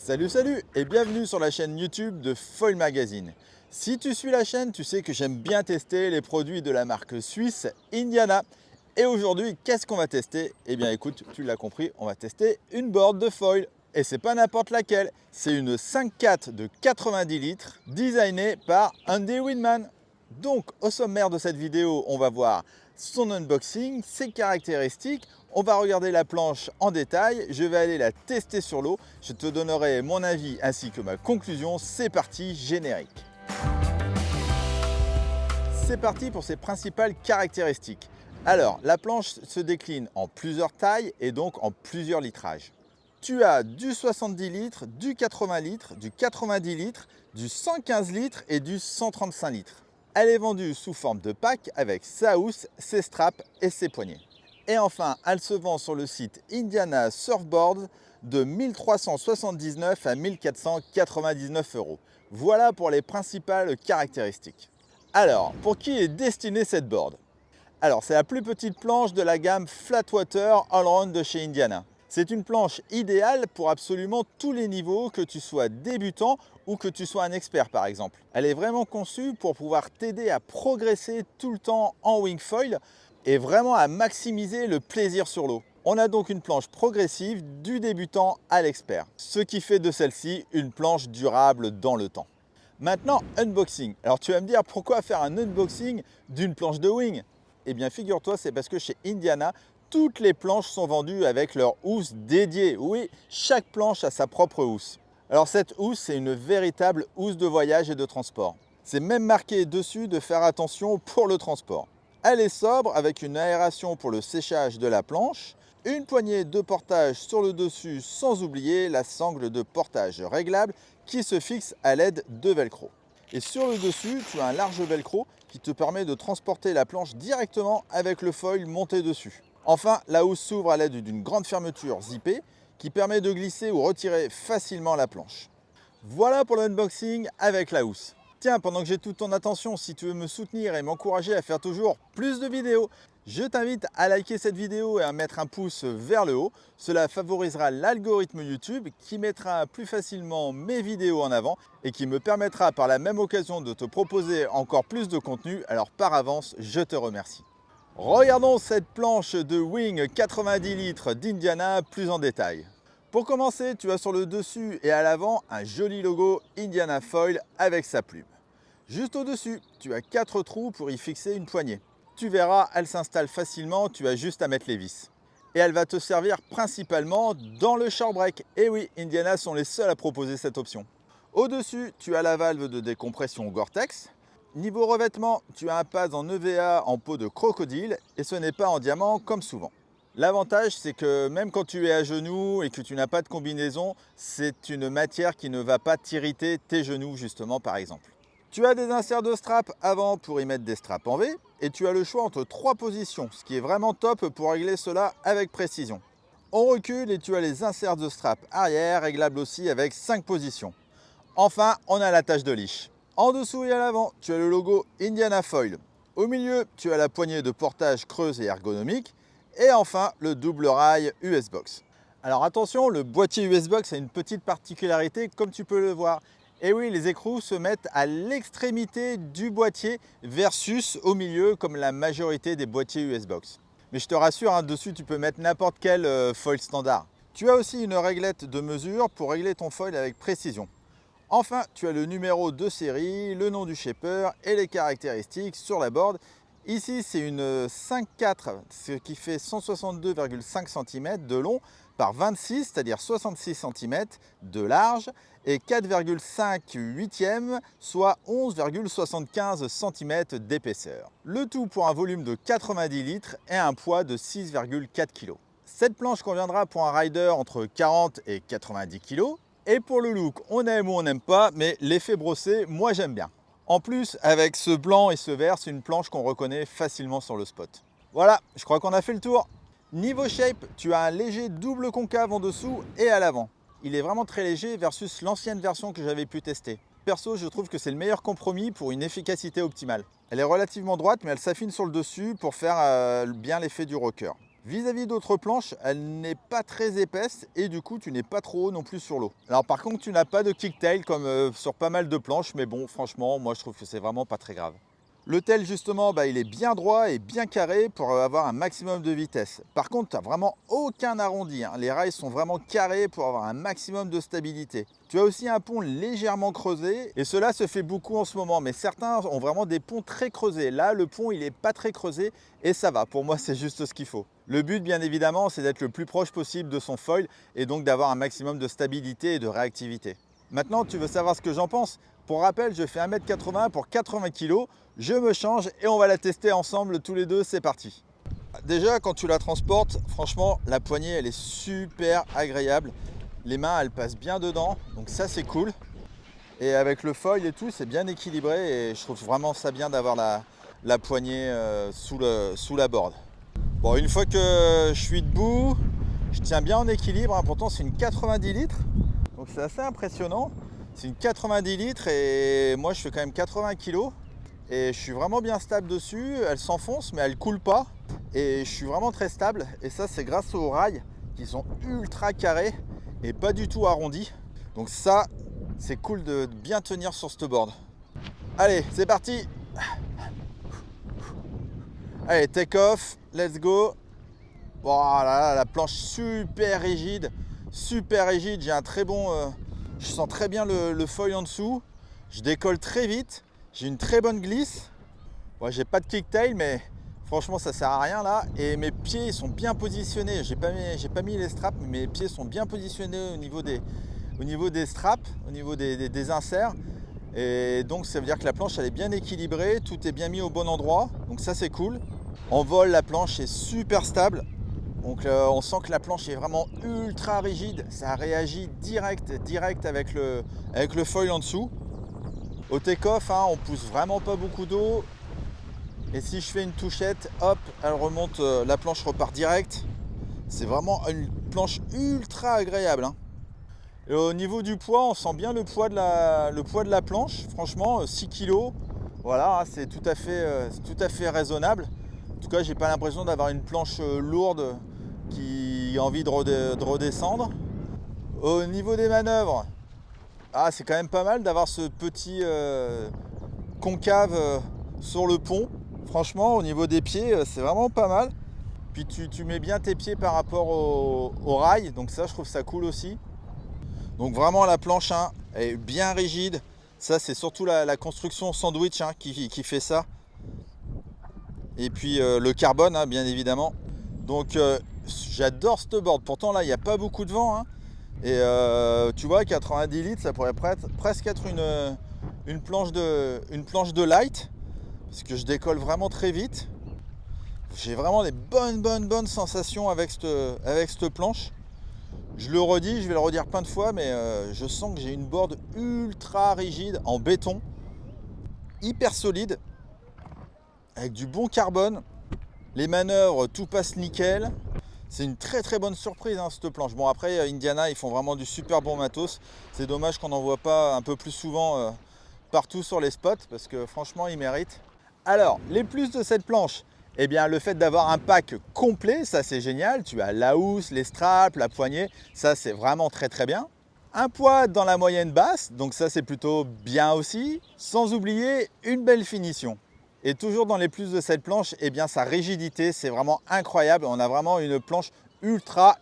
Salut et bienvenue sur la chaîne YouTube de Foil Magazine. Si tu suis la chaîne, tu sais que j'aime bien tester les produits de la marque suisse Indiana. Et aujourd'hui, qu'est-ce qu'on va tester? Eh bien écoute, tu l'as compris, on va tester une board de foil. Et c'est pas n'importe laquelle, c'est une 5.4 de 90 litres designée par Andy Winman. Donc au sommaire de cette vidéo, on va voir son unboxing, ses caractéristiques, on va regarder la planche en détail, je vais aller la tester sur l'eau, je te donnerai mon avis ainsi que ma conclusion. C'est parti, générique. C'est parti pour ses principales caractéristiques. Alors, la planche se décline en plusieurs tailles et donc en plusieurs litrages. Tu as du 70 litres, du 80 litres, du 90 litres, du 115 litres et du 135 litres. Elle est vendue sous forme de pack avec sa housse, ses straps et ses poignées. Et enfin, elle se vend sur le site Indiana Surfboard de 1379 à 1499 euros. Voilà pour les principales caractéristiques. Alors, pour qui est destinée cette board? Alors, c'est la plus petite planche de la gamme Flatwater Allround de chez Indiana. C'est une planche idéale pour absolument tous les niveaux, que tu sois débutant ou que tu sois un expert par exemple. Elle est vraiment conçue pour pouvoir t'aider à progresser tout le temps en wingfoil et vraiment à maximiser le plaisir sur l'eau. On a donc une planche progressive du débutant à l'expert, ce qui fait de celle-ci une planche durable dans le temps. Maintenant, unboxing. Alors tu vas me dire, pourquoi faire un unboxing d'une planche de wing? Eh bien figure-toi, c'est parce que chez Indiana, toutes les planches sont vendues avec leur housse dédiée. Oui, chaque planche a sa propre housse. Alors cette housse, c'est une véritable housse de voyage et de transport. C'est même marqué dessus de faire attention pour le transport. Elle est sobre avec une aération pour le séchage de la planche, une poignée de portage sur le dessus sans oublier la sangle de portage réglable qui se fixe à l'aide de velcro. Et sur le dessus, tu as un large velcro qui te permet de transporter la planche directement avec le foil monté dessus. Enfin, la housse s'ouvre à l'aide d'une grande fermeture zippée qui permet de glisser ou retirer facilement la planche. Voilà pour l'unboxing avec la housse. Tiens, pendant que j'ai toute ton attention, si tu veux me soutenir et m'encourager à faire toujours plus de vidéos, je t'invite à liker cette vidéo et à mettre un pouce vers le haut. Cela favorisera l'algorithme YouTube qui mettra plus facilement mes vidéos en avant et qui me permettra par la même occasion de te proposer encore plus de contenu. Alors par avance, je te remercie. Regardons cette planche de wing 90 litres d'Indiana plus en détail. Pour commencer, tu as sur le dessus et à l'avant un joli logo Indiana Foil avec sa plume. Juste au-dessus, tu as 4 trous pour y fixer une poignée. Tu verras, elle s'installe facilement, tu as juste à mettre les vis. Et elle va te servir principalement dans le shore break. Et oui, Indiana sont les seuls à proposer cette option. Au-dessus, tu as la valve de décompression Gore-Tex. Niveau revêtement, tu as un pad en EVA en peau de crocodile et ce n'est pas en diamant comme souvent. L'avantage, c'est que même quand tu es à genoux et que tu n'as pas de combinaison, c'est une matière qui ne va pas t'irriter tes genoux justement par exemple. Tu as des inserts de strap avant pour y mettre des straps en V et tu as le choix entre 3 positions, ce qui est vraiment top pour régler cela avec précision. On recule et tu as les inserts de strap arrière réglables aussi avec 5 positions. Enfin, on a l'attache de leash. En dessous et à l'avant, tu as le logo Indiana Foil. Au milieu, tu as la poignée de portage creuse et ergonomique. Et enfin, le double rail US Box. Alors attention, le boîtier US Box a une petite particularité comme tu peux le voir. Et oui, les écrous se mettent à l'extrémité du boîtier versus au milieu comme la majorité des boîtiers US Box. Mais je te rassure, hein, dessus tu peux mettre n'importe quel foil standard. Tu as aussi une réglette de mesure pour régler ton foil avec précision. Enfin, tu as le numéro de série, le nom du shaper et les caractéristiques sur la board. Ici, c'est une 5.4, ce qui fait 162,5 cm de long par 26, c'est-à-dire 66 cm de large, et 4,5 huitièmes, soit 11,75 cm d'épaisseur. Le tout pour un volume de 90 litres et un poids de 6,4 kg. Cette planche conviendra pour un rider entre 40 et 90 kg. Et pour le look, on aime ou on n'aime pas, mais l'effet brossé, moi j'aime bien. En plus, avec ce blanc et ce vert, c'est une planche qu'on reconnaît facilement sur le spot. Voilà, je crois qu'on a fait le tour. Niveau shape, tu as un léger double concave en dessous et à l'avant. Il est vraiment très léger versus l'ancienne version que j'avais pu tester. Perso, je trouve que c'est le meilleur compromis pour une efficacité optimale. Elle est relativement droite, mais elle s'affine sur le dessus pour faire bien l'effet du rocker. Vis-à-vis d'autres planches, elle n'est pas très épaisse et du coup tu n'es pas trop haut non plus sur l'eau. Alors par contre tu n'as pas de kicktail comme sur pas mal de planches, mais bon franchement moi je trouve que c'est vraiment pas très grave. Le tail justement, il est bien droit et bien carré pour avoir un maximum de vitesse. Par contre, tu n'as vraiment aucun arrondi, hein. Les rails sont vraiment carrés pour avoir un maximum de stabilité. Tu as aussi un pont légèrement creusé et cela se fait beaucoup en ce moment, mais certains ont vraiment des ponts très creusés. Là, le pont, il n'est pas très creusé et ça va. Pour moi, c'est juste ce qu'il faut. Le but, bien évidemment, c'est d'être le plus proche possible de son foil et donc d'avoir un maximum de stabilité et de réactivité. Maintenant, tu veux savoir ce que j'en pense? Pour rappel, je fais 1m80 pour 80 kg. Je me change et on va la tester ensemble tous les deux, c'est parti. Déjà quand tu la transportes, franchement la poignée elle est super agréable. Les mains elles passent bien dedans, donc ça c'est cool. Et avec le foil et tout, c'est bien équilibré et je trouve vraiment ça bien d'avoir la poignée sous la board. Bon, une fois que je suis debout, je tiens bien en équilibre, hein. Pourtant c'est une 90 litres, donc c'est assez impressionnant. C'est une 90 litres et moi je fais quand même 80 kg. Et je suis vraiment bien stable dessus, elle s'enfonce mais elle coule pas et je suis vraiment très stable et ça c'est grâce aux rails qui sont ultra carrés et pas du tout arrondis. Donc ça c'est cool de bien tenir sur ce board. Allez c'est parti. Allez take off, let's go. Voilà, la planche super rigide, j'ai un très bon, je sens très bien le foil en dessous, je décolle très vite. J'ai une très bonne glisse. Bon, j'ai pas de kicktail, mais franchement, ça sert à rien là. Et mes pieds ils sont bien positionnés. J'ai pas mis les straps, mais mes pieds sont bien positionnés au niveau des straps, au niveau des inserts. Et donc, ça veut dire que la planche elle est bien équilibrée. Tout est bien mis au bon endroit. Donc, ça, c'est cool. En vol, la planche est super stable. Donc, on sent que la planche est vraiment ultra rigide. Ça réagit direct avec le foil en dessous. Au take-off, hein, on pousse vraiment pas beaucoup d'eau. Et si je fais une touchette, hop, elle remonte, la planche repart direct. C'est vraiment une planche ultra agréable, hein. Et au niveau du poids, on sent bien le poids de la planche. Franchement, 6 kg, voilà, c'est tout à fait raisonnable. En tout cas, j'ai pas l'impression d'avoir une planche lourde qui a envie de redescendre. Au niveau des manœuvres, c'est quand même pas mal d'avoir ce petit concave sur le pont. Franchement, au niveau des pieds, c'est vraiment pas mal. Puis tu mets bien tes pieds par rapport au rail, donc ça, je trouve ça cool aussi. Donc vraiment, la planche, hein, elle est bien rigide. Ça, c'est surtout la construction sandwich, hein, qui fait ça. Et puis le carbone, hein, bien évidemment. Donc j'adore ce board. Pourtant, là, il n'y a pas beaucoup de vent, hein. Et tu vois, 90 litres, ça pourrait presque être une planche de light, parce que je décolle vraiment très vite. J'ai vraiment des bonnes sensations avec cette planche. Je le redis, je vais le redire plein de fois, mais je sens que j'ai une board ultra rigide en béton, hyper solide, avec du bon carbone. Les manœuvres, tout passe nickel. C'est une très bonne surprise, hein, cette planche. Bon, après Indiana, ils font vraiment du super bon matos. C'est dommage qu'on n'en voit pas un peu plus souvent partout sur les spots, parce que franchement ils méritent. Alors les plus de cette planche, eh bien le fait d'avoir un pack complet, ça c'est génial. Tu as la housse, les straps, la poignée, ça c'est vraiment très bien. Un poids dans la moyenne basse, donc ça c'est plutôt bien aussi. Sans oublier une belle finition. Et toujours dans les plus de cette planche, eh bien sa rigidité, c'est vraiment incroyable. On a vraiment une planche ultra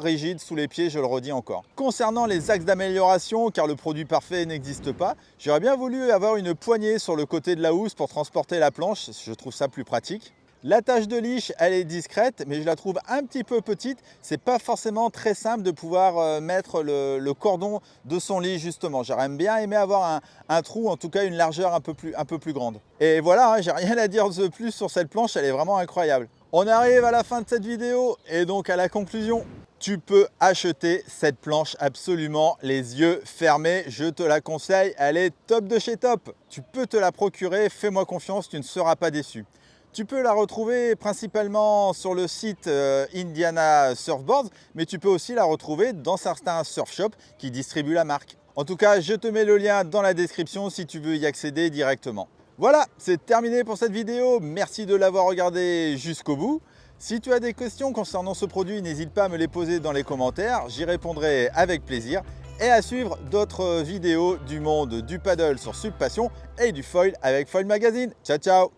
rigide sous les pieds, je le redis encore. Concernant les axes d'amélioration, car le produit parfait n'existe pas, j'aurais bien voulu avoir une poignée sur le côté de la housse pour transporter la planche, je trouve ça plus pratique. L'attache de leash, elle est discrète, mais je la trouve un petit peu petite. C'est pas forcément très simple de pouvoir mettre le cordon de son leash justement. J'aurais bien aimé avoir un trou, en tout cas une largeur un peu plus grande. Et voilà, hein, j'ai rien à dire de plus sur cette planche, elle est vraiment incroyable. On arrive à la fin de cette vidéo et donc à la conclusion. Tu peux acheter cette planche absolument les yeux fermés, je te la conseille, elle est top de chez top. Tu peux te la procurer, fais-moi confiance, tu ne seras pas déçu. Tu peux la retrouver principalement sur le site Indiana Surfboards, mais tu peux aussi la retrouver dans certains surf shops qui distribuent la marque. En tout cas, je te mets le lien dans la description si tu veux y accéder directement. Voilà, c'est terminé pour cette vidéo. Merci de l'avoir regardé jusqu'au bout. Si tu as des questions concernant ce produit, n'hésite pas à me les poser dans les commentaires, j'y répondrai avec plaisir. Et à suivre d'autres vidéos du monde du paddle sur Subpassion et du foil avec Foil Magazine. Ciao ciao!